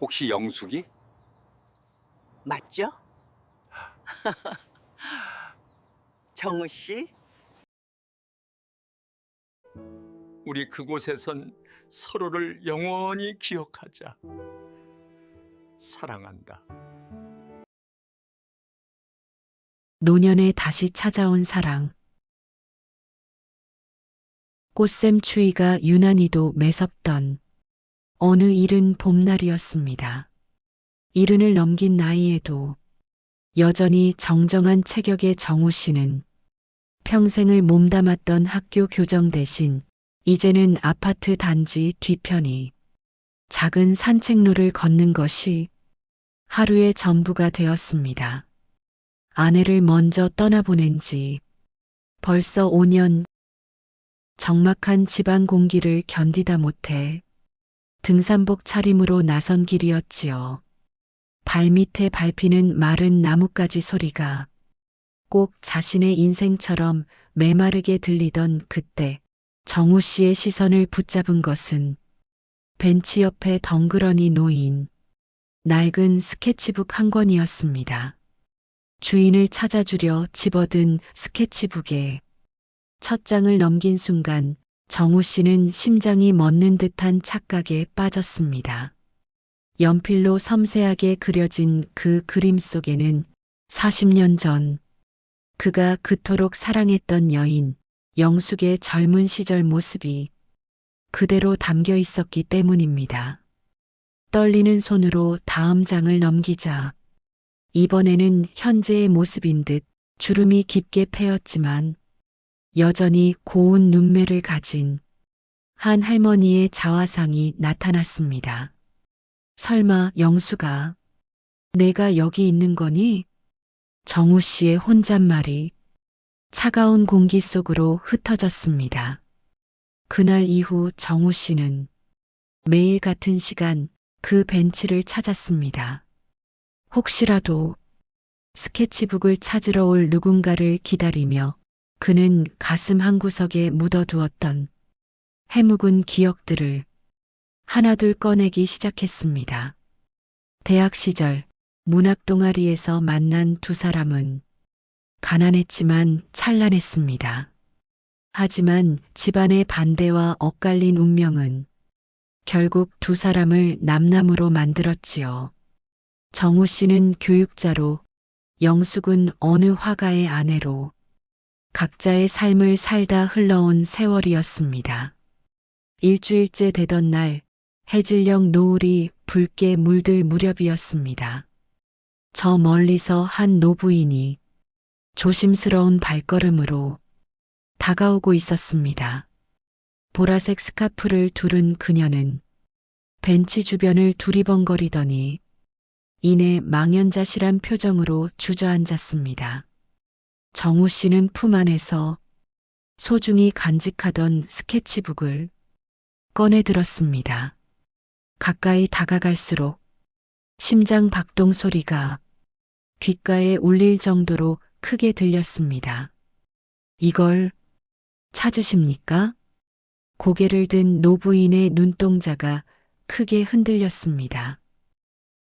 혹시 영숙이? 맞죠? 정우 씨? 우리 그곳에선 서로를 영원히 기억하자. 사랑한다. 노년에 다시 찾아온 사랑. 꽃샘 추위가 유난히도 매섭던 어느 이른 봄날이었습니다. 이른을 넘긴 나이에도 여전히 정정한 체격의 정우 씨는 평생을 몸담았던 학교 교정 대신 이제는 아파트 단지 뒤편이 작은 산책로를 걷는 것이 하루의 전부가 되었습니다. 아내를 먼저 떠나보낸 지 벌써 5년. 적막한 지방 공기를 견디다 못해 등산복 차림으로 나선 길이었지요. 발밑에 밟히는 마른 나뭇가지 소리가 꼭 자신의 인생처럼 메마르게 들리던 그때 정우 씨의 시선을 붙잡은 것은 벤치 옆에 덩그러니 놓인 낡은 스케치북 한 권이었습니다. 주인을 찾아주려 집어든 스케치북에 첫 장을 넘긴 순간 정우 씨는 심장이 멎는 듯한 착각에 빠졌습니다. 연필로 섬세하게 그려진 그 그림 속에는 40년 전 그가 그토록 사랑했던 여인 영숙의 젊은 시절 모습이 그대로 담겨 있었기 때문입니다. 떨리는 손으로 다음 장을 넘기자 이번에는 현재의 모습인 듯 주름이 깊게 패였지만 여전히 고운 눈매를 가진 한 할머니의 자화상이 나타났습니다. 설마 영수가 내가 여기 있는 거니? 정우 씨의 혼잣말이 차가운 공기 속으로 흩어졌습니다. 그날 이후 정우 씨는 매일 같은 시간 그 벤치를 찾았습니다. 혹시라도 스케치북을 찾으러 올 누군가를 기다리며 그는 가슴 한구석에 묻어두었던 해묵은 기억들을 하나둘 꺼내기 시작했습니다. 대학 시절 문학 동아리에서 만난 두 사람은 가난했지만 찬란했습니다. 하지만 집안의 반대와 엇갈린 운명은 결국 두 사람을 남남으로 만들었지요. 정우 씨는 교육자로, 영숙은 어느 화가의 아내로 각자의 삶을 살다 흘러온 세월이었습니다. 일주일째 되던 날 해질녘 노을이 붉게 물들 무렵이었습니다. 저 멀리서 한 노부인이 조심스러운 발걸음으로 다가오고 있었습니다. 보라색 스카프를 두른 그녀는 벤치 주변을 두리번거리더니 이내 망연자실한 표정으로 주저앉았습니다. 정우 씨는 품 안에서 소중히 간직하던 스케치북을 꺼내 들었습니다. 가까이 다가갈수록 심장 박동 소리가 귓가에 울릴 정도로 크게 들렸습니다. 이걸 찾으십니까? 고개를 든 노부인의 눈동자가 크게 흔들렸습니다.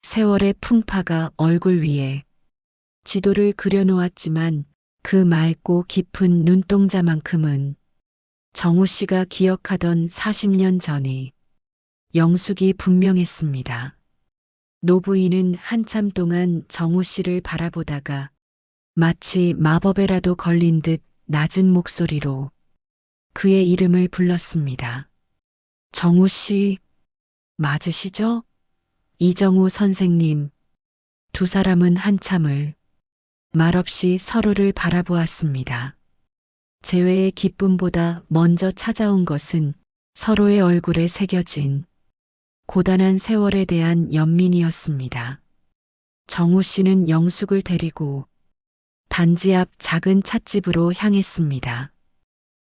세월의 풍파가 얼굴 위에 지도를 그려놓았지만 그 맑고 깊은 눈동자만큼은 정우 씨가 기억하던 40년 전이 영숙이 분명했습니다. 노부인은 한참 동안 정우 씨를 바라보다가 마치 마법에라도 걸린 듯 낮은 목소리로 그의 이름을 불렀습니다. 정우 씨, 맞으시죠? 이정우 선생님. 두 사람은 한참을 말없이 서로를 바라보았습니다. 재회의 기쁨보다 먼저 찾아온 것은 서로의 얼굴에 새겨진 고단한 세월에 대한 연민이었습니다. 정우 씨는 영숙을 데리고 단지 앞 작은 찻집으로 향했습니다.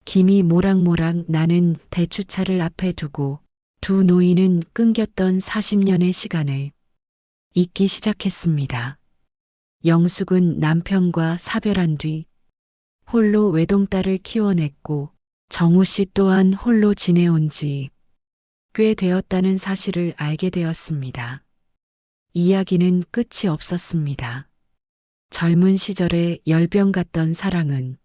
김이 모락모락 나는 대추차를 앞에 두고 두 노인은 끊겼던 40년의 시간을 잊기 시작했습니다. 영숙은 남편과 사별한 뒤 홀로 외동딸을 키워냈고 정우 씨 또한 홀로 지내온 지 꽤 되었다는 사실을 알게 되었습니다. 이야기는 끝이 없었습니다. 젊은 시절의 열병 같던 사랑은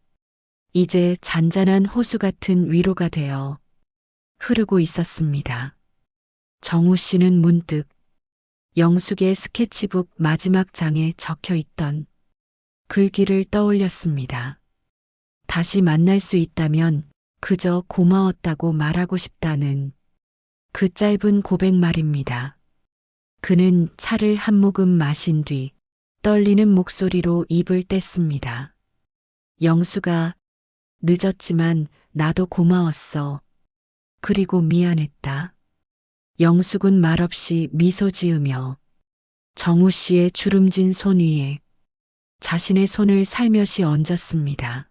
이제 잔잔한 호수 같은 위로가 되어 흐르고 있었습니다. 정우 씨는 문득 영숙의 스케치북 마지막 장에 적혀 있던 글귀를 떠올렸습니다. 다시 만날 수 있다면 그저 고마웠다고 말하고 싶다는 그 짧은 고백 말입니다. 그는 차를 한 모금 마신 뒤 떨리는 목소리로 입을 뗐습니다. 영수가 늦었지만 나도 고마웠어. 그리고 미안했다. 영숙은 말없이 미소 지으며 정우 씨의 주름진 손 위에 자신의 손을 살며시 얹었습니다.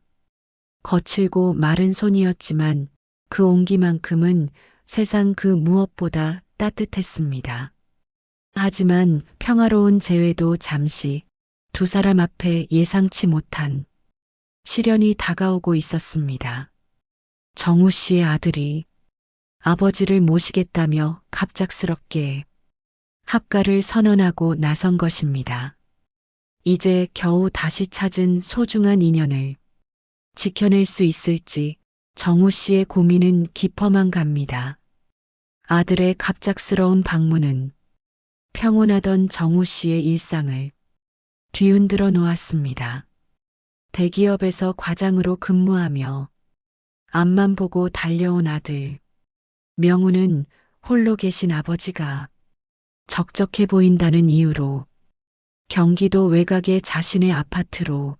거칠고 마른 손이었지만 그 온기만큼은 세상 그 무엇보다 따뜻했습니다. 하지만 평화로운 재회도 잠시 두 사람 앞에 예상치 못한 시련이 다가오고 있었습니다. 정우 씨의 아들이 아버지를 모시겠다며 갑작스럽게 합가를 선언하고 나선 것입니다. 이제 겨우 다시 찾은 소중한 인연을 지켜낼 수 있을지 정우 씨의 고민은 깊어만 갑니다. 아들의 갑작스러운 방문은 평온하던 정우 씨의 일상을 뒤흔들어 놓았습니다. 대기업에서 과장으로 근무하며 앞만 보고 달려온 아들. 명우는 홀로 계신 아버지가 적적해 보인다는 이유로 경기도 외곽의 자신의 아파트로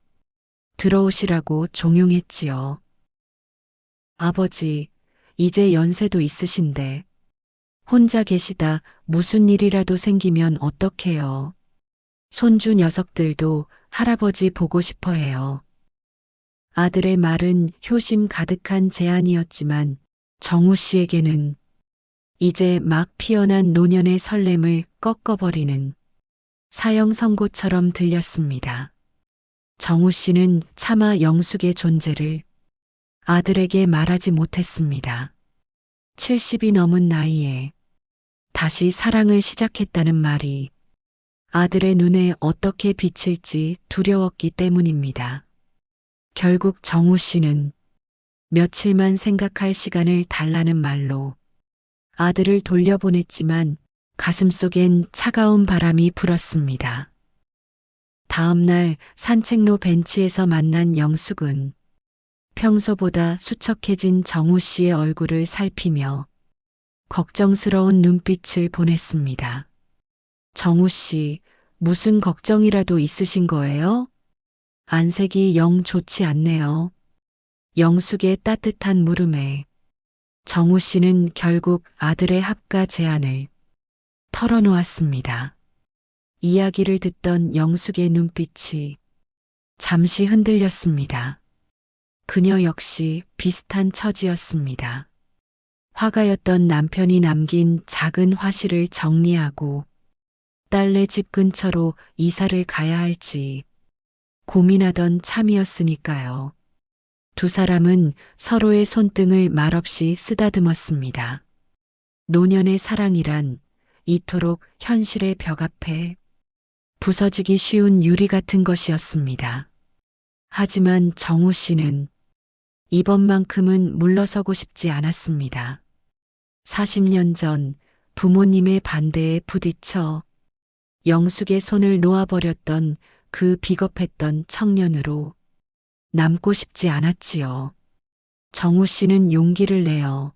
들어오시라고 종용했지요. 아버지, 이제 연세도 있으신데 혼자 계시다 무슨 일이라도 생기면 어떡해요. 손주 녀석들도 할아버지 보고 싶어 해요. 아들의 말은 효심 가득한 제안이었지만 정우 씨에게는 이제 막 피어난 노년의 설렘을 꺾어버리는 사형 선고처럼 들렸습니다. 정우 씨는 차마 영숙의 존재를 아들에게 말하지 못했습니다. 70이 넘은 나이에 다시 사랑을 시작했다는 말이 아들의 눈에 어떻게 비칠지 두려웠기 때문입니다. 결국 정우 씨는 며칠만 생각할 시간을 달라는 말로 아들을 돌려보냈지만 가슴속엔 차가운 바람이 불었습니다. 다음 날 산책로 벤치에서 만난 영숙은 평소보다 수척해진 정우 씨의 얼굴을 살피며 걱정스러운 눈빛을 보냈습니다. 정우 씨, 무슨 걱정이라도 있으신 거예요? 안색이 영 좋지 않네요. 영숙의 따뜻한 물음에 정우 씨는 결국 아들의 합가 제안을 털어놓았습니다. 이야기를 듣던 영숙의 눈빛이 잠시 흔들렸습니다. 그녀 역시 비슷한 처지였습니다. 화가였던 남편이 남긴 작은 화실을 정리하고 딸네 집 근처로 이사를 가야 할지 고민하던 참이었으니까요. 두 사람은 서로의 손등을 말없이 쓰다듬었습니다. 노년의 사랑이란 이토록 현실의 벽 앞에 부서지기 쉬운 유리 같은 것이었습니다. 하지만 정우 씨는 이번만큼은 물러서고 싶지 않았습니다. 40년 전 부모님의 반대에 부딪혀 영숙의 손을 놓아버렸던 그 비겁했던 청년으로 남고 싶지 않았지요. 정우 씨는 용기를 내어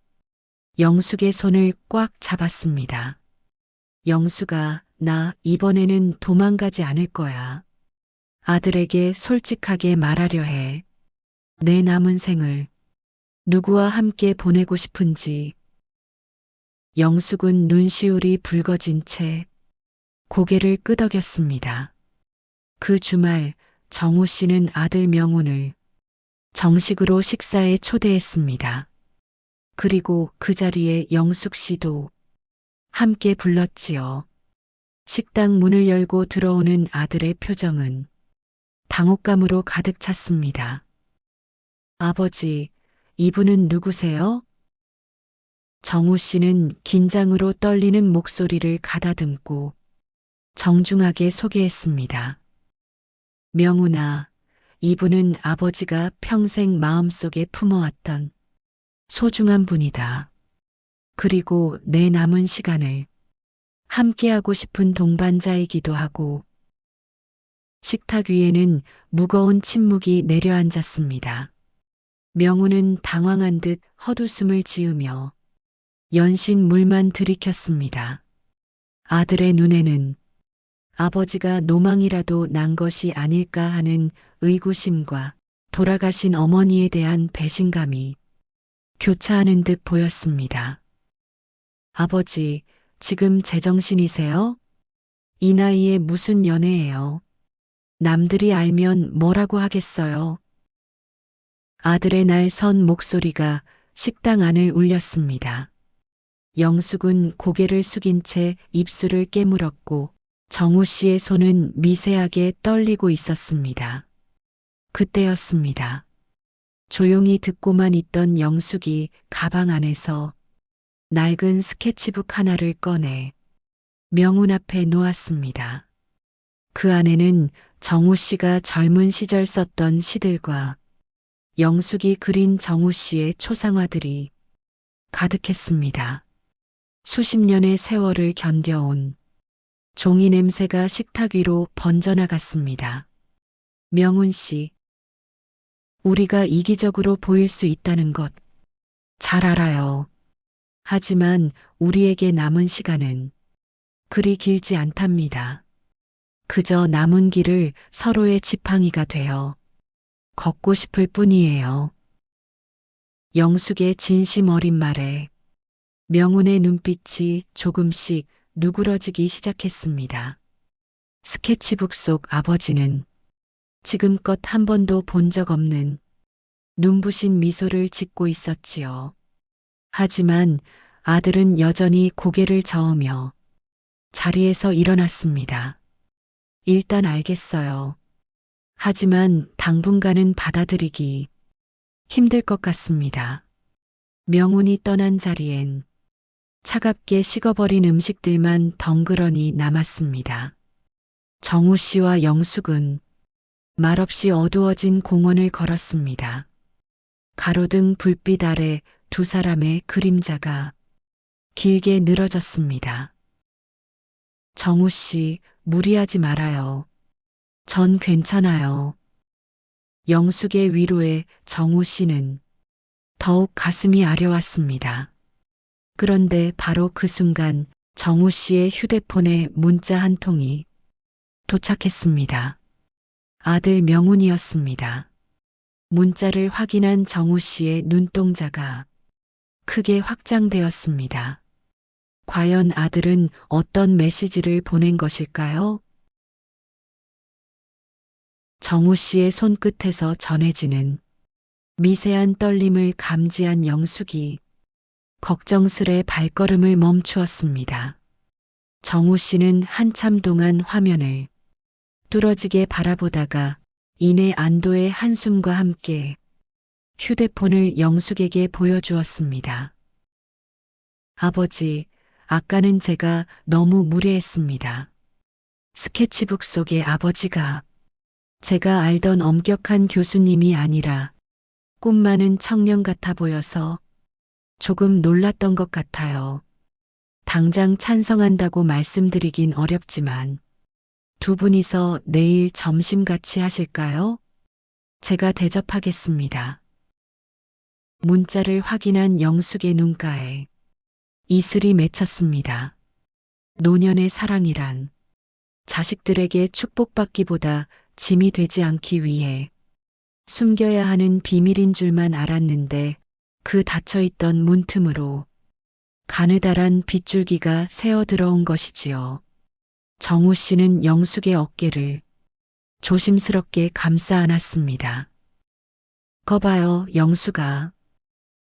영숙의 손을 꽉 잡았습니다. 영숙아, 나 이번에는 도망가지 않을 거야. 아들에게 솔직하게 말하려 해. 내 남은 생을 누구와 함께 보내고 싶은지. 영숙은 눈시울이 붉어진 채 고개를 끄덕였습니다. 그 주말 정우 씨는 아들 명훈을 정식으로 식사에 초대했습니다. 그리고 그 자리에 영숙 씨도 함께 불렀지요. 식당 문을 열고 들어오는 아들의 표정은 당혹감으로 가득 찼습니다. 아버지, 이분은 누구세요? 정우 씨는 긴장으로 떨리는 목소리를 가다듬고 정중하게 소개했습니다. 명훈아, 이분은 아버지가 평생 마음속에 품어왔던 소중한 분이다. 그리고 내 남은 시간을 함께하고 싶은 동반자이기도 하고. 식탁 위에는 무거운 침묵이 내려앉았습니다. 명훈은 당황한 듯 헛웃음을 지으며 연신 물만 들이켰습니다. 아들의 눈에는 아버지가 노망이라도 난 것이 아닐까 하는 의구심과 돌아가신 어머니에 대한 배신감이 교차하는 듯 보였습니다. 아버지, 지금 제정신이세요? 이 나이에 무슨 연애예요? 남들이 알면 뭐라고 하겠어요? 아들의 날 선 목소리가 식당 안을 울렸습니다. 영숙은 고개를 숙인 채 입술을 깨물었고 정우 씨의 손은 미세하게 떨리고 있었습니다. 그때였습니다. 조용히 듣고만 있던 영숙이 가방 안에서 낡은 스케치북 하나를 꺼내 명훈 앞에 놓았습니다. 그 안에는 정우 씨가 젊은 시절 썼던 시들과 영숙이 그린 정우 씨의 초상화들이 가득했습니다. 수십 년의 세월을 견뎌온 종이 냄새가 식탁 위로 번져나갔습니다. 명훈 씨, 우리가 이기적으로 보일 수 있다는 것 잘 알아요. 하지만 우리에게 남은 시간은 그리 길지 않답니다. 그저 남은 길을 서로의 지팡이가 되어 걷고 싶을 뿐이에요. 영숙의 진심 어린 말에 명훈의 눈빛이 조금씩 누그러지기 시작했습니다. 스케치북 속 아버지는 지금껏 한 번도 본 적 없는 눈부신 미소를 짓고 있었지요. 하지만 아들은 여전히 고개를 저으며 자리에서 일어났습니다. 일단 알겠어요. 하지만 당분간은 받아들이기 힘들 것 같습니다. 명훈이 떠난 자리엔 차갑게 식어버린 음식들만 덩그러니 남았습니다. 정우 씨와 영숙은 말없이 어두워진 공원을 걸었습니다. 가로등 불빛 아래 두 사람의 그림자가 길게 늘어졌습니다. 정우 씨, 무리하지 말아요. 전 괜찮아요. 영숙의 위로에 정우 씨는 더욱 가슴이 아려왔습니다. 그런데 바로 그 순간 정우 씨의 휴대폰에 문자 한 통이 도착했습니다. 아들 명훈이었습니다. 문자를 확인한 정우 씨의 눈동자가 크게 확장되었습니다. 과연 아들은 어떤 메시지를 보낸 것일까요? 정우 씨의 손끝에서 전해지는 미세한 떨림을 감지한 영숙이 걱정스레 발걸음을 멈추었습니다. 정우 씨는 한참 동안 화면을 뚫어지게 바라보다가 이내 안도의 한숨과 함께 휴대폰을 영숙에게 보여주었습니다. 아버지, 아까는 제가 너무 무례했습니다. 스케치북 속의 아버지가 제가 알던 엄격한 교수님이 아니라 꿈 많은 청년 같아 보여서 조금 놀랐던 것 같아요. 당장 찬성한다고 말씀드리긴 어렵지만 두 분이서 내일 점심 같이 하실까요? 제가 대접하겠습니다. 문자를 확인한 영숙의 눈가에 이슬이 맺혔습니다. 노년의 사랑이란 자식들에게 축복받기보다 짐이 되지 않기 위해 숨겨야 하는 비밀인 줄만 알았는데 그 닫혀있던 문틈으로 가느다란 빗줄기가 새어 들어온 것이지요. 정우 씨는 영숙의 어깨를 조심스럽게 감싸 안았습니다. 거봐요, 영숙아.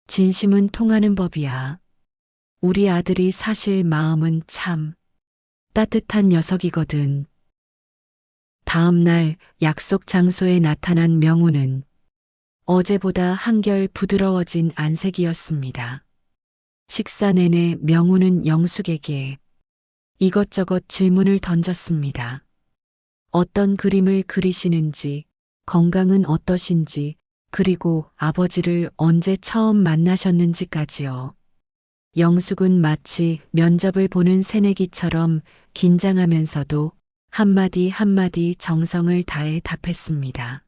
진심은 통하는 법이야. 우리 아들이 사실 마음은 참 따뜻한 녀석이거든. 다음 날 약속 장소에 나타난 명훈은 어제보다 한결 부드러워진 안색이었습니다. 식사 내내 명훈은 영숙에게 이것저것 질문을 던졌습니다. 어떤 그림을 그리시는지, 건강은 어떠신지, 그리고 아버지를 언제 처음 만나셨는지까지요. 영숙은 마치 면접을 보는 새내기처럼 긴장하면서도 한마디 한마디 정성을 다해 답했습니다.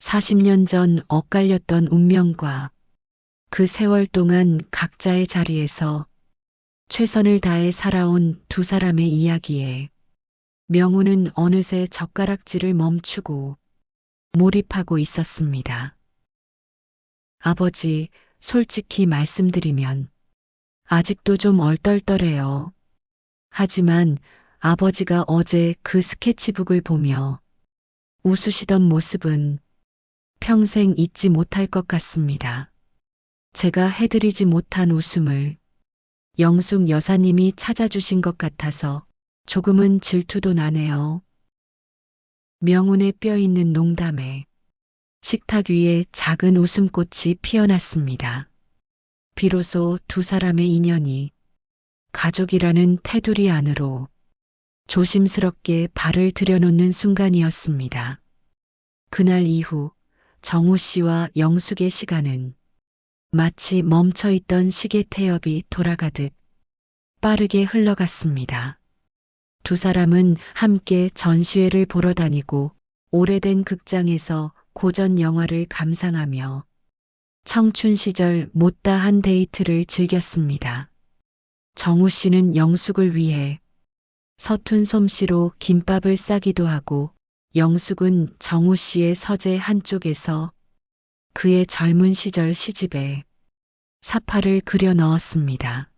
40년 전 엇갈렸던 운명과 그 세월 동안 각자의 자리에서 최선을 다해 살아온 두 사람의 이야기에 명우는 어느새 젓가락질을 멈추고 몰입하고 있었습니다. 아버지, 솔직히 말씀드리면 아직도 좀 얼떨떨해요. 하지만 아버지가 어제 그 스케치북을 보며 웃으시던 모습은 평생 잊지 못할 것 같습니다. 제가 해드리지 못한 웃음을 영숙 여사님이 찾아주신 것 같아서 조금은 질투도 나네요. 명운의 뼈 있는 농담에 식탁 위에 작은 웃음꽃이 피어났습니다. 비로소 두 사람의 인연이 가족이라는 테두리 안으로 조심스럽게 발을 들여놓는 순간이었습니다. 그날 이후 정우 씨와 영숙의 시간은 마치 멈춰있던 시계 태엽이 돌아가듯 빠르게 흘러갔습니다. 두 사람은 함께 전시회를 보러 다니고 오래된 극장에서 고전 영화를 감상하며 청춘 시절 못다한 데이트를 즐겼습니다. 정우 씨는 영숙을 위해 서툰 솜씨로 김밥을 싸기도 하고 영숙은 정우 씨의 서재 한쪽에서 그의 젊은 시절 시집에 사파를 그려 넣었습니다.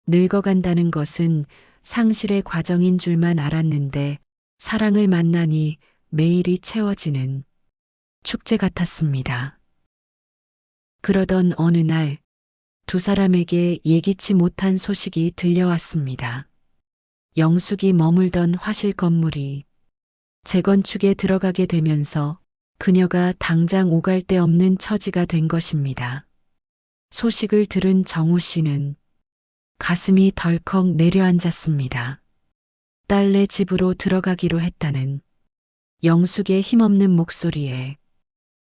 늙어간다는 것은 상실의 과정인 줄만 알았는데 사랑을 만나니 매일이 채워지는 축제 같았습니다. 그러던 어느 날 두 사람에게 예기치 못한 소식이 들려왔습니다. 영숙이 머물던 화실 건물이 재건축에 들어가게 되면서 그녀가 당장 오갈 데 없는 처지가 된 것입니다. 소식을 들은 정우 씨는 가슴이 덜컥 내려앉았습니다. 딸네 집으로 들어가기로 했다는 영숙의 힘없는 목소리에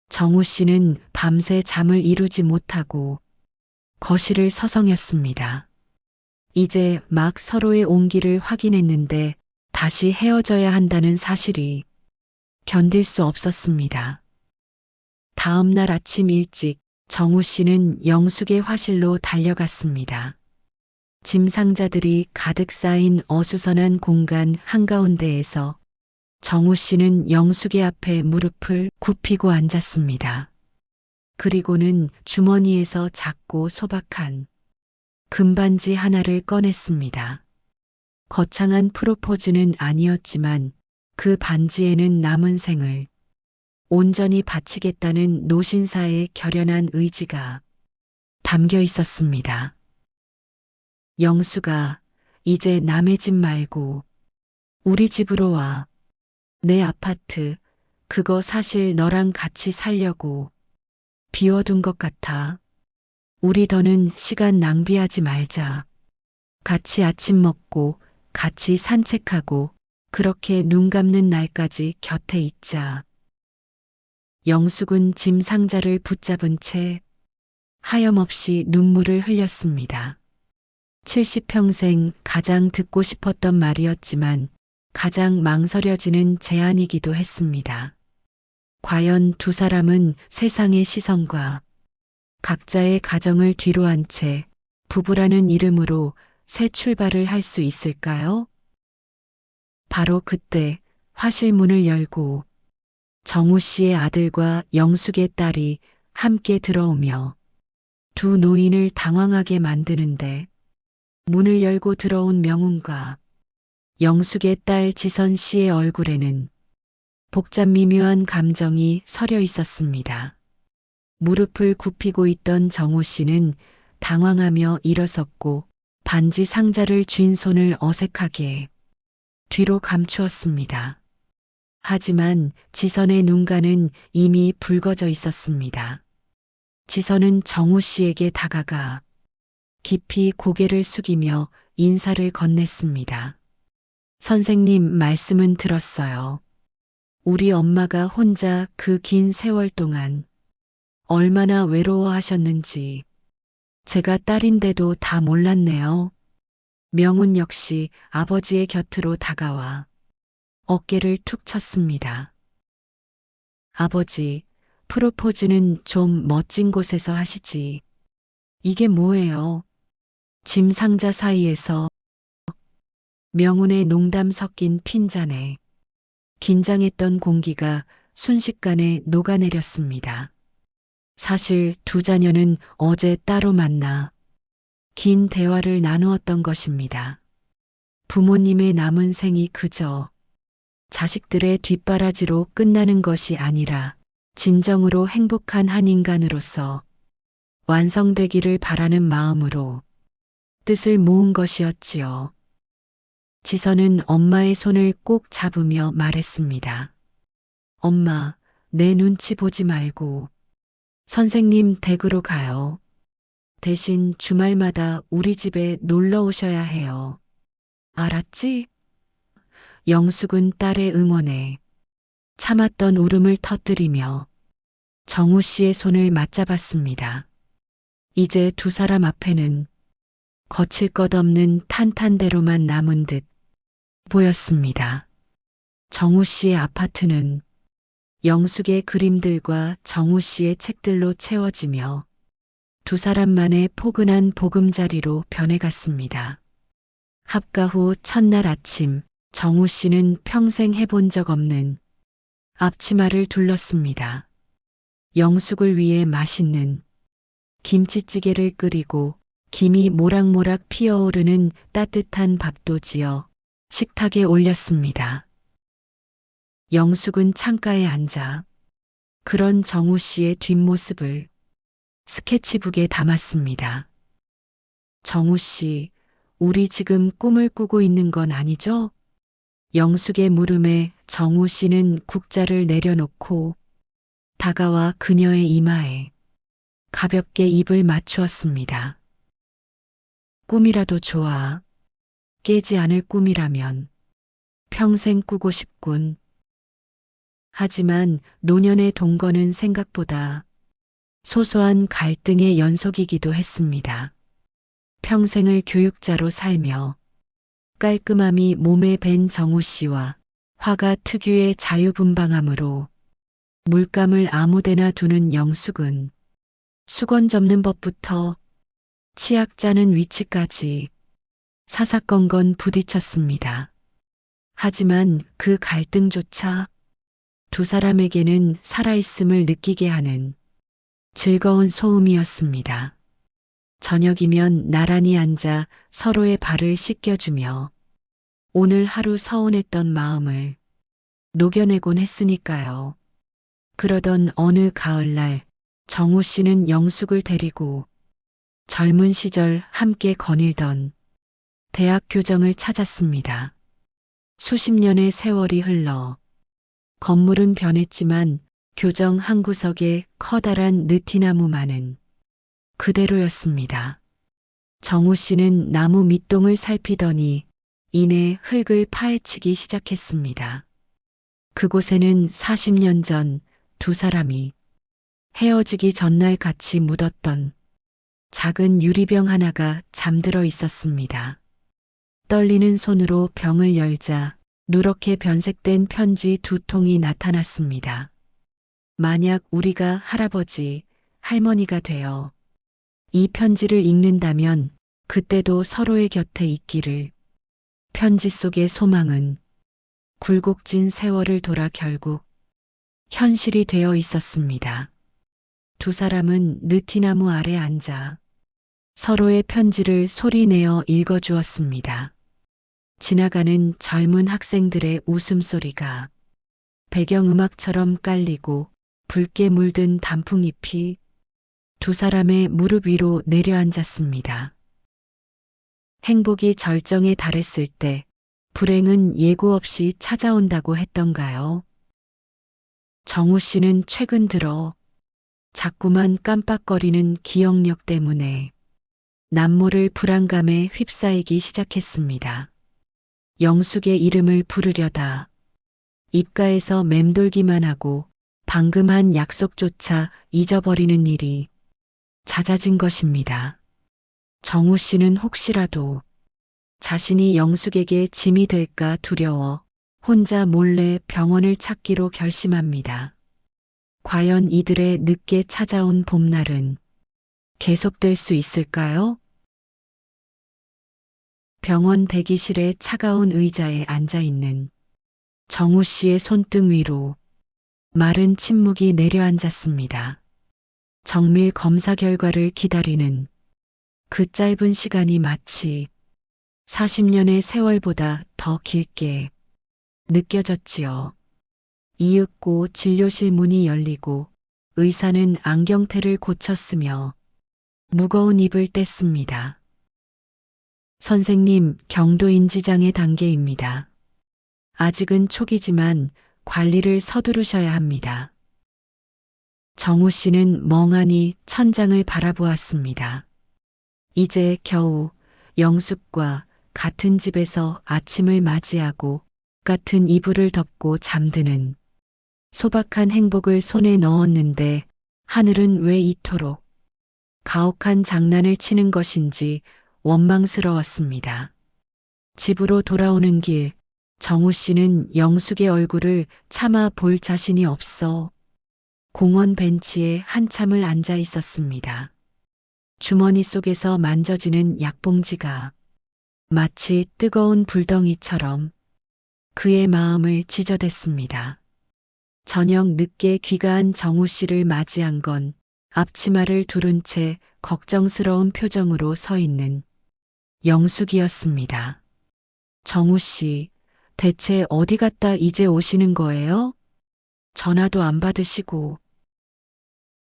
정우 씨는 밤새 잠을 이루지 못하고 거실을 서성였습니다. 이제 막 서로의 온기를 확인했는데 다시 헤어져야 한다는 사실이 견딜 수 없었습니다. 다음 날 아침 일찍 정우 씨는 영숙의 화실로 달려갔습니다. 짐 상자들이 가득 쌓인 어수선한 공간 한가운데에서 정우 씨는 영숙의 앞에 무릎을 굽히고 앉았습니다. 그리고는 주머니에서 작고 소박한 금반지 하나를 꺼냈습니다. 거창한 프로포즈는 아니었지만 그 반지에는 남은 생을 온전히 바치겠다는 노신사의 결연한 의지가 담겨 있었습니다. 영수가 이제 남의 집 말고 우리 집으로 와. 내 아파트 그거 사실 너랑 같이 살려고 비워둔 것 같아. 우리 더는 시간 낭비하지 말자. 같이 아침 먹고 같이 산책하고 그렇게 눈 감는 날까지 곁에 있자. 영숙은 짐 상자를 붙잡은 채 하염없이 눈물을 흘렸습니다. 70평생 가장 듣고 싶었던 말이었지만 가장 망설여지는 제안이기도 했습니다. 과연 두 사람은 세상의 시선과 각자의 가정을 뒤로한 채 부부라는 이름으로 새 출발을 할 수 있을까요? 바로 그때 화실 문을 열고 정우 씨의 아들과 영숙의 딸이 함께 들어오며 두 노인을 당황하게 만드는데 문을 열고 들어온 명운과 영숙의 딸 지선 씨의 얼굴에는 복잡 미묘한 감정이 서려 있었습니다. 무릎을 굽히고 있던 정우 씨는 당황하며 일어섰고 반지 상자를 쥔 손을 어색하게 뒤로 감추었습니다. 하지만 지선의 눈가는 이미 붉어져 있었습니다. 지선은 정우 씨에게 다가가 깊이 고개를 숙이며 인사를 건넸습니다. 선생님 말씀은 들었어요. 우리 엄마가 혼자 그 긴 세월 동안 얼마나 외로워하셨는지 제가 딸인데도 다 몰랐네요. 명훈 역시 아버지의 곁으로 다가와 어깨를 툭 쳤습니다. 아버지, 프로포즈는 좀 멋진 곳에서 하시지. 이게 뭐예요? 짐 상자 사이에서 명훈의 농담 섞인 핀잔에 긴장했던 공기가 순식간에 녹아내렸습니다. 사실 두 자녀는 어제 따로 만나 긴 대화를 나누었던 것입니다. 부모님의 남은 생이 그저 자식들의 뒷바라지로 끝나는 것이 아니라 진정으로 행복한 한 인간으로서 완성되기를 바라는 마음으로 뜻을 모은 것이었지요. 지선은 엄마의 손을 꼭 잡으며 말했습니다. 엄마, 내 눈치 보지 말고 선생님 댁으로 가요. 대신 주말마다 우리 집에 놀러 오셔야 해요. 알았지? 영숙은 딸의 응원에 참았던 울음을 터뜨리며 정우 씨의 손을 맞잡았습니다. 이제 두 사람 앞에는 거칠 것 없는 탄탄대로만 남은 듯 보였습니다. 정우 씨의 아파트는 영숙의 그림들과 정우 씨의 책들로 채워지며 두 사람만의 포근한 보금자리로 변해갔습니다. 합가 후 첫날 아침, 정우 씨는 평생 해본 적 없는 앞치마를 둘렀습니다. 영숙을 위해 맛있는 김치찌개를 끓이고 김이 모락모락 피어오르는 따뜻한 밥도 지어 식탁에 올렸습니다. 영숙은 창가에 앉아 그런 정우 씨의 뒷모습을 스케치북에 담았습니다. 정우 씨, 우리 지금 꿈을 꾸고 있는 건 아니죠? 영숙의 물음에 정우 씨는 국자를 내려놓고 다가와 그녀의 이마에 가볍게 입을 맞추었습니다. 꿈이라도 좋아. 깨지 않을 꿈이라면 평생 꾸고 싶군. 하지만 노년의 동거는 생각보다 소소한 갈등의 연속이기도 했습니다. 평생을 교육자로 살며 깔끔함이 몸에 밴 정우 씨와 화가 특유의 자유분방함으로 물감을 아무데나 두는 영숙은 수건 접는 법부터 치약 짜는 위치까지 사사건건 부딪혔습니다. 하지만 그 갈등조차 두 사람에게는 살아있음을 느끼게 하는 즐거운 소음이었습니다. 저녁이면 나란히 앉아 서로의 발을 씻겨주며 오늘 하루 서운했던 마음을 녹여내곤 했으니까요. 그러던 어느 가을날 정우 씨는 영숙을 데리고 젊은 시절 함께 거닐던 대학 교정을 찾았습니다. 수십 년의 세월이 흘러 건물은 변했지만 교정 한 구석에 커다란 느티나무만은 그대로였습니다. 정우 씨는 나무 밑동을 살피더니 이내 흙을 파헤치기 시작했습니다. 그곳에는 40년 전 두 사람이 헤어지기 전날 같이 묻었던 작은 유리병 하나가 잠들어 있었습니다. 떨리는 손으로 병을 열자 누렇게 변색된 편지 두 통이 나타났습니다. 만약 우리가 할아버지, 할머니가 되어 이 편지를 읽는다면 그때도 서로의 곁에 있기를. 편지 속의 소망은 굴곡진 세월을 돌아 결국 현실이 되어 있었습니다. 두 사람은 느티나무 아래 앉아 서로의 편지를 소리내어 읽어주었습니다. 지나가는 젊은 학생들의 웃음소리가 배경음악처럼 깔리고 붉게 물든 단풍잎이 두 사람의 무릎 위로 내려앉았습니다. 행복이 절정에 달했을 때 불행은 예고 없이 찾아온다고 했던가요? 정우 씨는 최근 들어 자꾸만 깜빡거리는 기억력 때문에 남모를 불안감에 휩싸이기 시작했습니다. 영숙의 이름을 부르려다 입가에서 맴돌기만 하고 방금 한 약속조차 잊어버리는 일이 잦아진 것입니다. 정우 씨는 혹시라도 자신이 영숙에게 짐이 될까 두려워 혼자 몰래 병원을 찾기로 결심합니다. 과연 이들의 늦게 찾아온 봄날은 계속될 수 있을까요? 병원 대기실의 차가운 의자에 앉아 있는 정우 씨의 손등 위로 마른 침묵이 내려앉았습니다. 정밀 검사 결과를 기다리는 그 짧은 시간이 마치 40년의 세월보다 더 길게 느껴졌지요. 이윽고 진료실 문이 열리고 의사는 안경테를 고쳤으며 무거운 입을 뗐습니다. 선생님, 경도인지장애 단계입니다. 아직은 초기지만 관리를 서두르셔야 합니다. 정우 씨는 멍하니 천장을 바라보았습니다. 이제 겨우 영숙과 같은 집에서 아침을 맞이하고 같은 이불을 덮고 잠드는 소박한 행복을 손에 넣었는데 하늘은 왜 이토록 가혹한 장난을 치는 것인지 원망스러웠습니다. 집으로 돌아오는 길, 정우 씨는 영숙의 얼굴을 차마 볼 자신이 없어 공원 벤치에 한참을 앉아 있었습니다. 주머니 속에서 만져지는 약봉지가 마치 뜨거운 불덩이처럼 그의 마음을 지저댔습니다. 저녁 늦게 귀가한 정우 씨를 맞이한 건 앞치마를 두른 채 걱정스러운 표정으로 서 있는 영숙이었습니다. 정우 씨, 대체 어디 갔다 이제 오시는 거예요? 전화도 안 받으시고.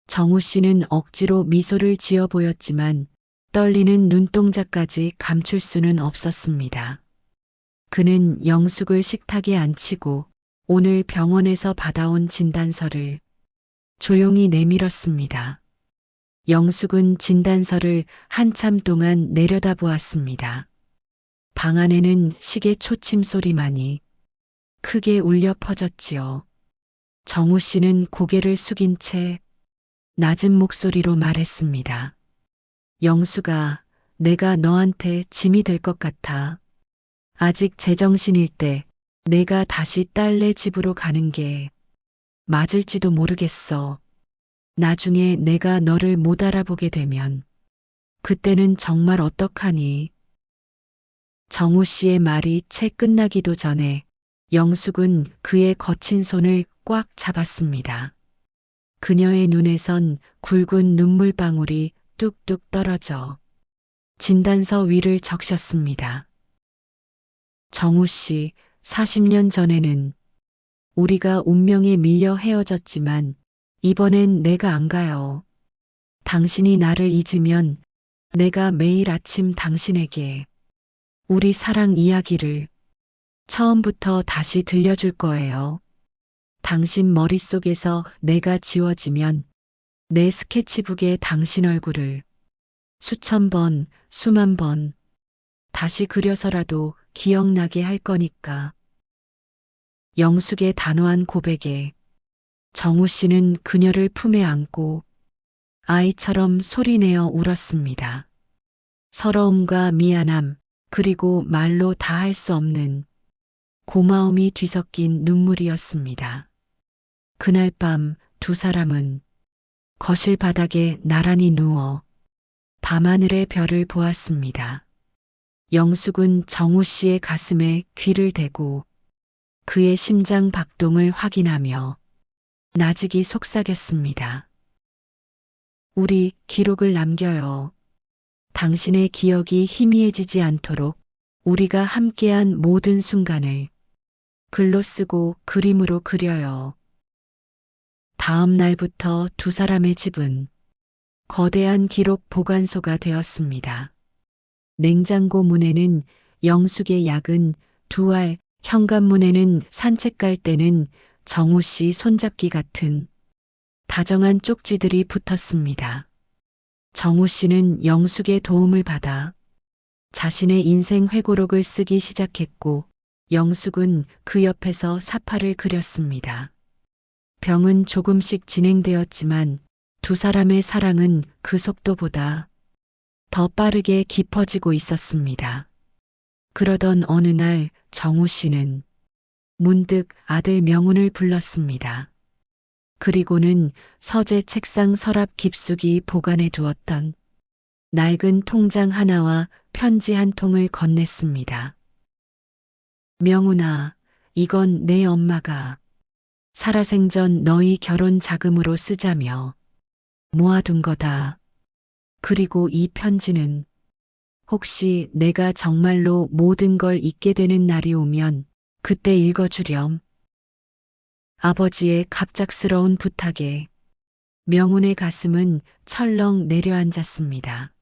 정우 씨는 억지로 미소를 지어 보였지만 떨리는 눈동자까지 감출 수는 없었습니다. 그는 영숙을 식탁에 앉히고 오늘 병원에서 받아온 진단서를 조용히 내밀었습니다. 영숙은 진단서를 한참 동안 내려다보았습니다. 방 안에는 시계 초침 소리만이 크게 울려 퍼졌지요. 정우 씨는 고개를 숙인 채 낮은 목소리로 말했습니다. 영숙아, 내가 너한테 짐이 될 것 같아. 아직 제정신일 때 내가 다시 딸네 집으로 가는 게 맞을지도 모르겠어. 나중에 내가 너를 못 알아보게 되면 그때는 정말 어떡하니? 정우 씨의 말이 채 끝나기도 전에 영숙은 그의 거친 손을 꽉 잡았습니다. 그녀의 눈에선 굵은 눈물방울이 뚝뚝 떨어져 진단서 위를 적셨습니다. 정우 씨, 40년 전에는 우리가 운명에 밀려 헤어졌지만 이번엔 내가 안 가요. 당신이 나를 잊으면 내가 매일 아침 당신에게 우리 사랑 이야기를 처음부터 다시 들려줄 거예요. 당신 머릿속에서 내가 지워지면 내 스케치북에 당신 얼굴을 수천 번, 수만 번 다시 그려서라도 기억나게 할 거니까. 영숙의 단호한 고백에 정우 씨는 그녀를 품에 안고 아이처럼 소리내어 울었습니다. 서러움과 미안함, 그리고 말로 다 할 수 없는 고마움이 뒤섞인 눈물이었습니다. 그날 밤 두 사람은 거실 바닥에 나란히 누워 밤하늘의 별을 보았습니다. 영숙은 정우 씨의 가슴에 귀를 대고 그의 심장 박동을 확인하며 나직이 속삭였습니다. 우리 기록을 남겨요. 당신의 기억이 희미해지지 않도록 우리가 함께한 모든 순간을 글로 쓰고 그림으로 그려요. 다음 날부터 두 사람의 집은 거대한 기록 보관소가 되었습니다. 냉장고 문에는 영숙의 약은 두 알, 현관문에는 산책 갈 때는 정우 씨 손잡기 같은 다정한 쪽지들이 붙었습니다. 정우 씨는 영숙의 도움을 받아 자신의 인생 회고록을 쓰기 시작했고 영숙은 그 옆에서 사파를 그렸습니다. 병은 조금씩 진행되었지만 두 사람의 사랑은 그 속도보다 더 빠르게 깊어지고 있었습니다. 그러던 어느 날 정우 씨는 문득 아들 명훈을 불렀습니다. 그리고는 서재 책상 서랍 깊숙이 보관해 두었던 낡은 통장 하나와 편지 한 통을 건넸습니다. 명훈아, 이건 내 엄마가 살아생전 너희 결혼 자금으로 쓰자며 모아둔 거다. 그리고 이 편지는 혹시 내가 정말로 모든 걸 잊게 되는 날이 오면 그때 읽어주렴. 아버지의 갑작스러운 부탁에 명훈의 가슴은 철렁 내려앉았습니다.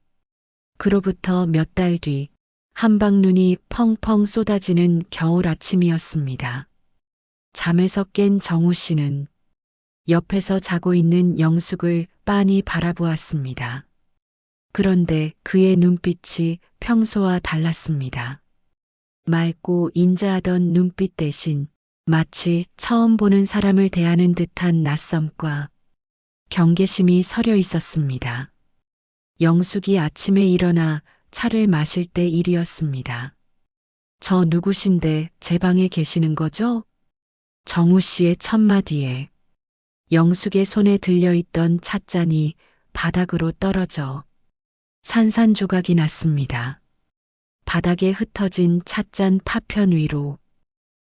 그로부터 몇 달 뒤 한방눈이 펑펑 쏟아지는 겨울 아침이었습니다. 잠에서 깬 정우 씨는 옆에서 자고 있는 영숙을 빤히 바라보았습니다. 그런데 그의 눈빛이 평소와 달랐습니다. 맑고 인자하던 눈빛 대신 마치 처음 보는 사람을 대하는 듯한 낯섦과 경계심이 서려 있었습니다. 영숙이 아침에 일어나 차를 마실 때 일이었습니다. 저 누구신데 제 방에 계시는 거죠? 정우 씨의 첫마디에 영숙의 손에 들려있던 찻잔이 바닥으로 떨어져 산산조각이 났습니다. 바닥에 흩어진 찻잔 파편 위로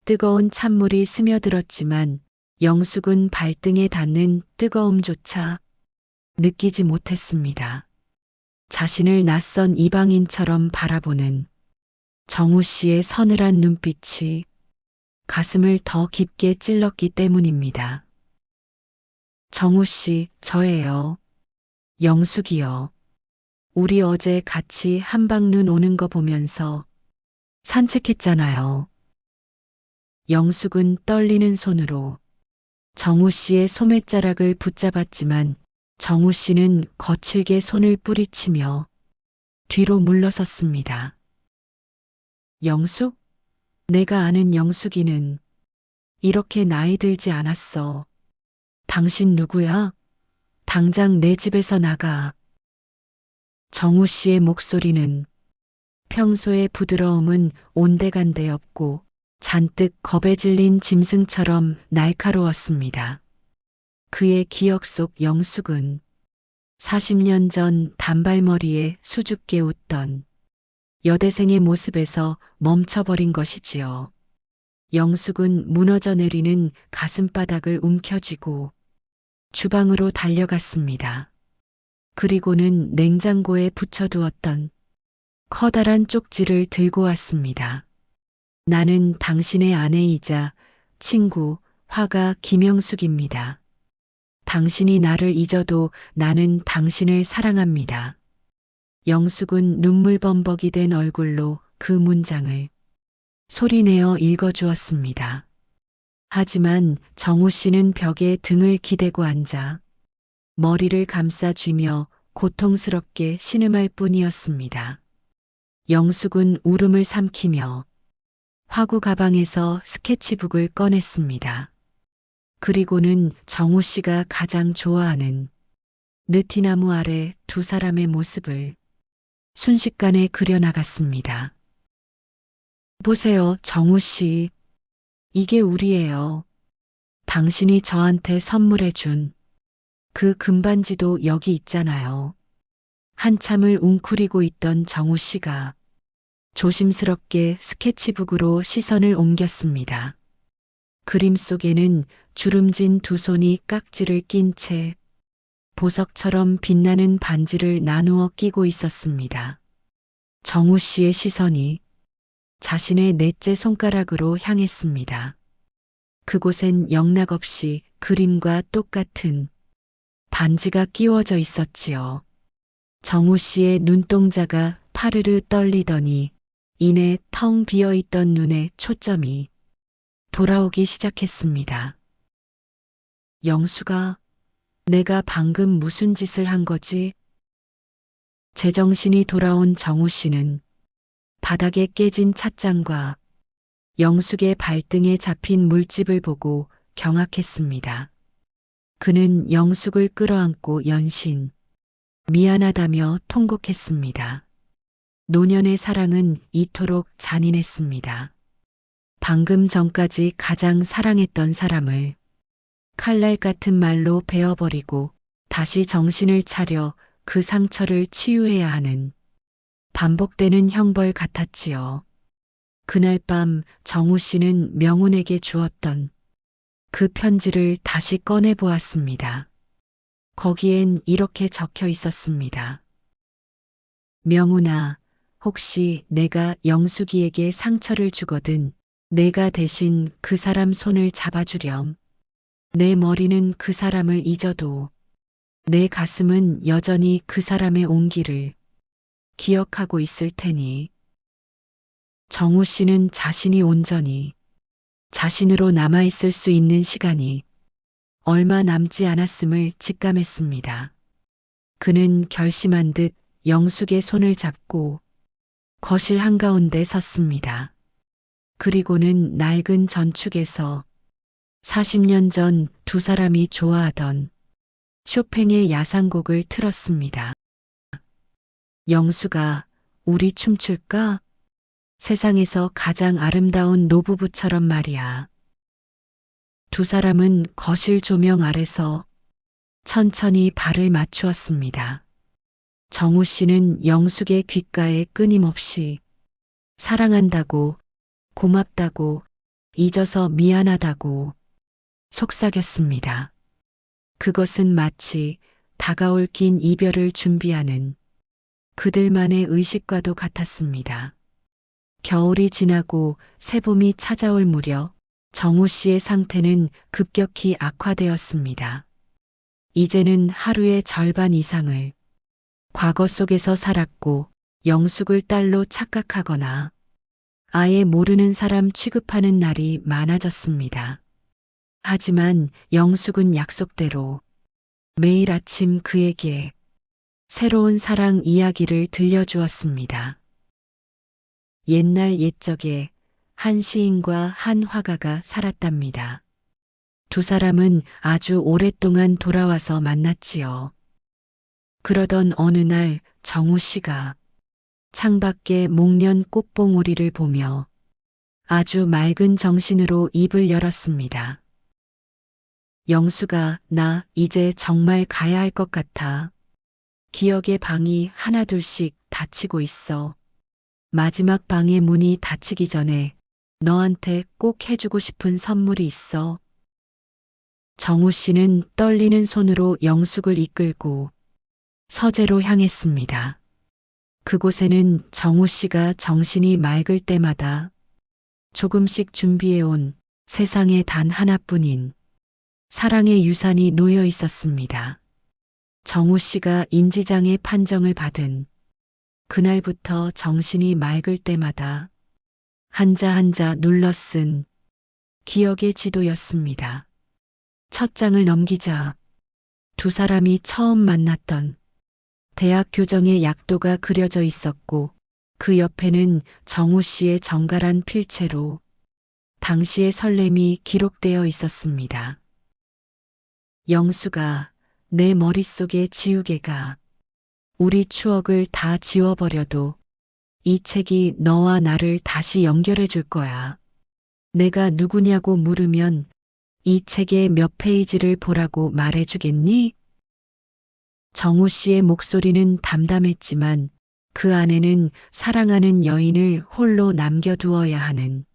뜨거운 찬물이 스며들었지만 영숙은 발등에 닿는 뜨거움조차 느끼지 못했습니다. 자신을 낯선 이방인처럼 바라보는 정우 씨의 서늘한 눈빛이 가슴을 더 깊게 찔렀기 때문입니다. 정우 씨, 저예요. 영숙이요. 우리 어제 같이 한방눈 오는 거 보면서 산책했잖아요. 영숙은 떨리는 손으로 정우 씨의 소매자락을 붙잡았지만 정우 씨는 거칠게 손을 뿌리치며 뒤로 물러섰습니다. 영숙? 내가 아는 영숙이는 이렇게 나이 들지 않았어. 당신 누구야? 당장 내 집에서 나가. 정우 씨의 목소리는 평소의 부드러움은 온데간데 없고 잔뜩 겁에 질린 짐승처럼 날카로웠습니다. 그의 기억 속 영숙은 40년 전 단발머리에 수줍게 웃던 여대생의 모습에서 멈춰버린 것이지요. 영숙은 무너져 내리는 가슴바닥을 움켜쥐고 주방으로 달려갔습니다. 그리고는 냉장고에 붙여두었던 커다란 쪽지를 들고 왔습니다. 나는 당신의 아내이자 친구, 화가 김영숙입니다. 당신이 나를 잊어도 나는 당신을 사랑합니다. 영숙은 눈물범벅이 된 얼굴로 그 문장을 소리내어 읽어주었습니다. 하지만 정우 씨는 벽에 등을 기대고 앉아 머리를 감싸쥐며 고통스럽게 신음할 뿐이었습니다. 영숙은 울음을 삼키며 화구 가방에서 스케치북을 꺼냈습니다. 그리고는 정우 씨가 가장 좋아하는 느티나무 아래 두 사람의 모습을 순식간에 그려나갔습니다. 보세요, 정우 씨. 이게 우리예요. 당신이 저한테 선물해준 그 금반지도 여기 있잖아요. 한참을 웅크리고 있던 정우 씨가 조심스럽게 스케치북으로 시선을 옮겼습니다. 그림 속에는 주름진 두 손이 깍지를 낀 채 보석처럼 빛나는 반지를 나누어 끼고 있었습니다. 정우 씨의 시선이 자신의 넷째 손가락으로 향했습니다. 그곳엔 영락없이 그림과 똑같은 반지가 끼워져 있었지요. 정우 씨의 눈동자가 파르르 떨리더니 이내 텅 비어있던 눈에 초점이 돌아오기 시작했습니다. 영수가 내가 방금 무슨 짓을 한 거지? 제정신이 돌아온 정우 씨는 바닥에 깨진 찻잔과 영숙의 발등에 잡힌 물집을 보고 경악했습니다. 그는 영숙을 끌어안고 연신 미안하다며 통곡했습니다. 노년의 사랑은 이토록 잔인했습니다. 방금 전까지 가장 사랑했던 사람을 칼날 같은 말로 베어버리고 다시 정신을 차려 그 상처를 치유해야 하는 반복되는 형벌 같았지요. 그날 밤 정우 씨는 명훈에게 주었던 그 편지를 다시 꺼내 보았습니다. 거기엔 이렇게 적혀 있었습니다. 명훈아, 혹시 내가 영숙이에게 상처를 주거든 내가 대신 그 사람 손을 잡아주렴. 내 머리는 그 사람을 잊어도 내 가슴은 여전히 그 사람의 온기를 기억하고 있을 테니. 정우 씨는 자신이 온전히 자신으로 남아있을 수 있는 시간이 얼마 남지 않았음을 직감했습니다. 그는 결심한 듯 영숙의 손을 잡고 거실 한가운데 섰습니다. 그리고는 낡은 전축에서 40년 전 두 사람이 좋아하던 쇼팽의 야상곡을 틀었습니다. 영숙아, 우리 춤출까? 세상에서 가장 아름다운 노부부처럼 말이야. 두 사람은 거실 조명 아래서 천천히 발을 맞추었습니다. 정우 씨는 영숙의 귓가에 끊임없이 사랑한다고, 고맙다고, 잊어서 미안하다고 속삭였습니다. 그것은 마치 다가올 긴 이별을 준비하는 그들만의 의식과도 같았습니다. 겨울이 지나고 새봄이 찾아올 무렵 정우 씨의 상태는 급격히 악화되었습니다. 이제는 하루의 절반 이상을 과거 속에서 살았고 영숙을 딸로 착각하거나 아예 모르는 사람 취급하는 날이 많아졌습니다. 하지만 영숙은 약속대로 매일 아침 그에게 새로운 사랑 이야기를 들려주었습니다. 옛날 옛적에 한 시인과 한 화가가 살았답니다. 두 사람은 아주 오랫동안 돌아와서 만났지요. 그러던 어느 날 정우 씨가 창밖에 목련 꽃봉오리를 보며 아주 맑은 정신으로 입을 열었습니다. 영숙아, 나 이제 정말 가야 할 것 같아. 기억의 방이 하나둘씩 닫히고 있어. 마지막 방의 문이 닫히기 전에 너한테 꼭 해주고 싶은 선물이 있어. 정우 씨는 떨리는 손으로 영숙을 이끌고 서재로 향했습니다. 그곳에는 정우 씨가 정신이 맑을 때마다 조금씩 준비해온 세상에 단 하나뿐인 사랑의 유산이 놓여 있었습니다. 정우 씨가 인지장애 판정을 받은 그날부터 정신이 맑을 때마다 한자 한자 눌러 쓴 기억의 지도였습니다. 첫 장을 넘기자 두 사람이 처음 만났던 대학 교정의 약도가 그려져 있었고 그 옆에는 정우 씨의 정갈한 필체로 당시의 설렘이 기록되어 있었습니다. 영숙아, 내 머릿속의 지우개가 우리 추억을 다 지워버려도 이 책이 너와 나를 다시 연결해 줄 거야. 내가 누구냐고 물으면 이 책의 몇 페이지를 보라고 말해주겠니? 정우 씨의 목소리는 담담했지만 그 안에는 사랑하는 여인을 홀로 남겨두어야 하는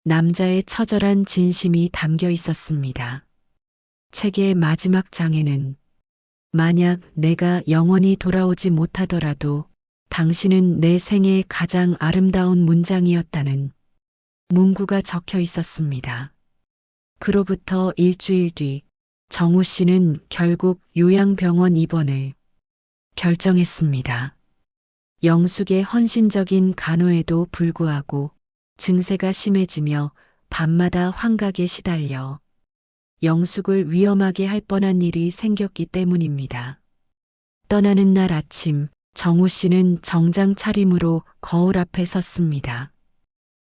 남자의 처절한 진심이 담겨 있었습니다. 책의 마지막 장에는 만약 내가 영원히 돌아오지 못하더라도 당신은 내 생의 가장 아름다운 문장이었다는 문구가 적혀 있었습니다. 그로부터 일주일 뒤 정우 씨는 결국 요양병원 입원을 결정했습니다. 영숙의 헌신적인 간호에도 불구하고 증세가 심해지며 밤마다 환각에 시달려 영숙을 위험하게 할 뻔한 일이 생겼기 때문입니다. 떠나는 날 아침 정우 씨는 정장 차림으로 거울 앞에 섰습니다.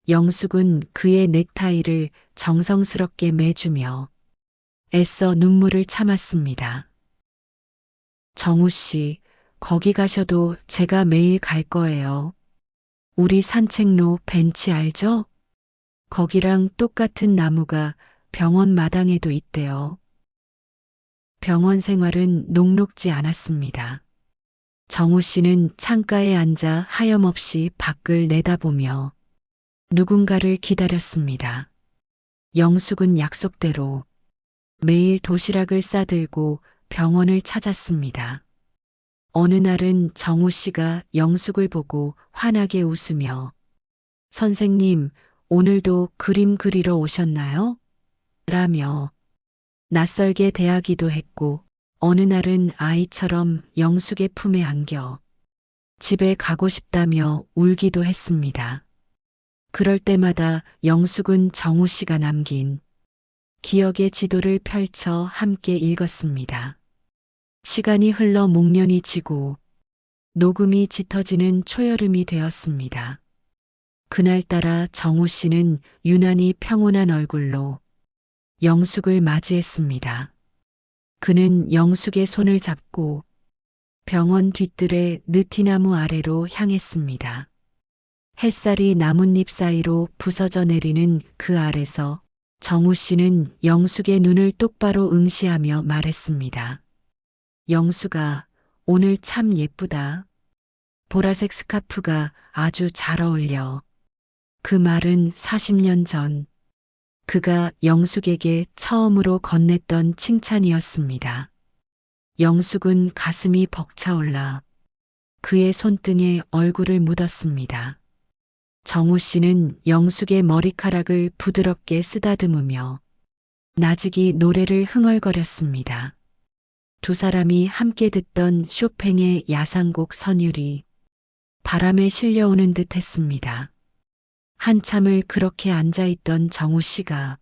영숙은 그의 넥타이를 정성스럽게 매주며 애써 눈물을 참았습니다. 정우 씨, 거기 가셔도 제가 매일 갈 거예요. 우리 산책로 벤치 알죠? 거기랑 똑같은 나무가 병원 마당에도 있대요. 병원 생활은 녹록지 않았습니다. 정우 씨는 창가에 앉아 하염없이 밖을 내다보며 누군가를 기다렸습니다. 영숙은 약속대로 매일 도시락을 싸들고 병원을 찾았습니다. 어느 날은 정우 씨가 영숙을 보고 환하게 웃으며 선생님, 오늘도 그림 그리러 오셨나요? 라며 낯설게 대하기도 했고 어느 날은 아이처럼 영숙의 품에 안겨 집에 가고 싶다며 울기도 했습니다. 그럴 때마다 영숙은 정우 씨가 남긴 기억의 지도를 펼쳐 함께 읽었습니다. 시간이 흘러 목련이 지고 녹음이 짙어지는 초여름이 되었습니다. 그날따라 정우 씨는 유난히 평온한 얼굴로 영숙을 맞이했습니다. 그는 영숙의 손을 잡고 병원 뒤뜰의 느티나무 아래로 향했습니다. 햇살이 나뭇잎 사이로 부서져 내리는 그 아래서 정우 씨는 영숙의 눈을 똑바로 응시하며 말했습니다. 영숙아, 오늘 참 예쁘다. 보라색 스카프가 아주 잘 어울려. 그 말은 40년 전 그가 영숙에게 처음으로 건넸던 칭찬이었습니다. 영숙은 가슴이 벅차올라 그의 손등에 얼굴을 묻었습니다. 정우 씨는 영숙의 머리카락을 부드럽게 쓰다듬으며 나직이 노래를 흥얼거렸습니다. 두 사람이 함께 듣던 쇼팽의 야상곡 선율이 바람에 실려오는 듯 했습니다. 한참을 그렇게 앉아있던 정우 씨가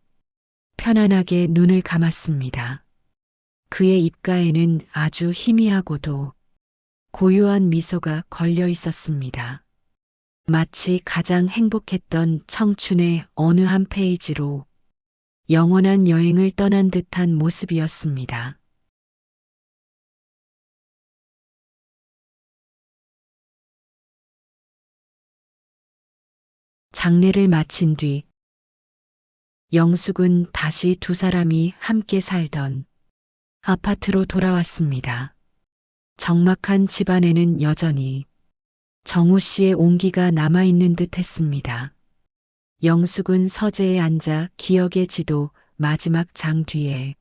편안하게 눈을 감았습니다. 그의 입가에는 아주 희미하고도 고요한 미소가 걸려 있었습니다. 마치 가장 행복했던 청춘의 어느 한 페이지로 영원한 여행을 떠난 듯한 모습이었습니다. 장례를 마친 뒤 영숙은 다시 두 사람이 함께 살던 아파트로 돌아왔습니다. 적막한 집안에는 여전히 정우 씨의 온기가 남아있는 듯 했습니다. 영숙은 서재에 앉아 기억의 지도 마지막 장 뒤에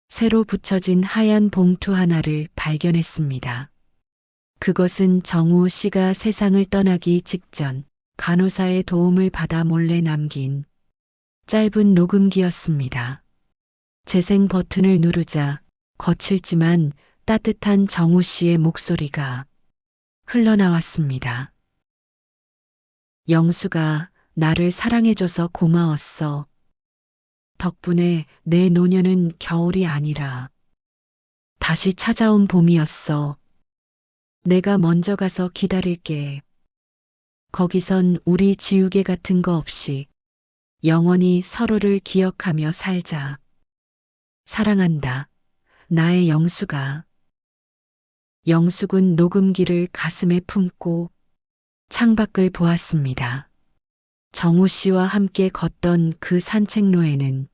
새로 붙여진 하얀 봉투 하나를 발견했습니다. 그것은 정우 씨가 세상을 떠나기 직전 간호사의 도움을 받아 몰래 남긴 짧은 녹음기였습니다. 재생 버튼을 누르자 거칠지만 따뜻한 정우 씨의 목소리가 흘러나왔습니다. 영숙아, 나를 사랑해줘서 고마웠어. 덕분에 내 노년은 겨울이 아니라 다시 찾아온 봄이었어. 내가 먼저 가서 기다릴게. 거기선 우리 지우개 같은 거 없이 영원히 서로를 기억하며 살자. 사랑한다. 나의 영숙아. 영숙은 녹음기를 가슴에 품고 창밖을 보았습니다. 정우 씨와 함께 걷던 그 산책로에는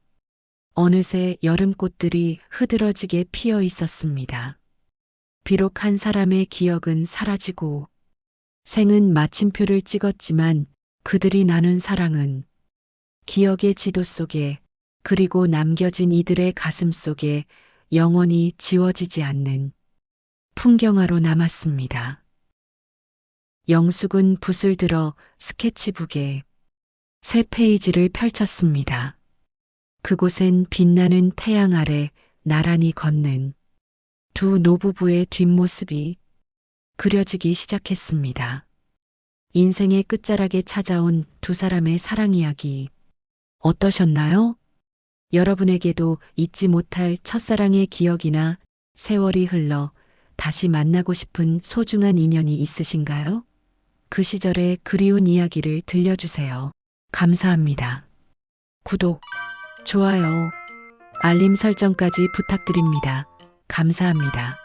어느새 여름꽃들이 흐드러지게 피어 있었습니다. 비록 한 사람의 기억은 사라지고 생은 마침표를 찍었지만 그들이 나눈 사랑은 기억의 지도 속에 그리고 남겨진 이들의 가슴 속에 영원히 지워지지 않는 풍경화로 남았습니다. 영숙은 붓을 들어 스케치북에 새 페이지를 펼쳤습니다. 그곳엔 빛나는 태양 아래 나란히 걷는 두 노부부의 뒷모습이 그려지기 시작했습니다. 인생의 끝자락에 찾아온 두 사람의 사랑 이야기 어떠셨나요? 여러분에게도 잊지 못할 첫사랑의 기억이나 세월이 흘러 다시 만나고 싶은 소중한 인연이 있으신가요? 그 시절의 그리운 이야기를 들려주세요. 감사합니다. 구독, 좋아요, 알림 설정까지 부탁드립니다. 감사합니다.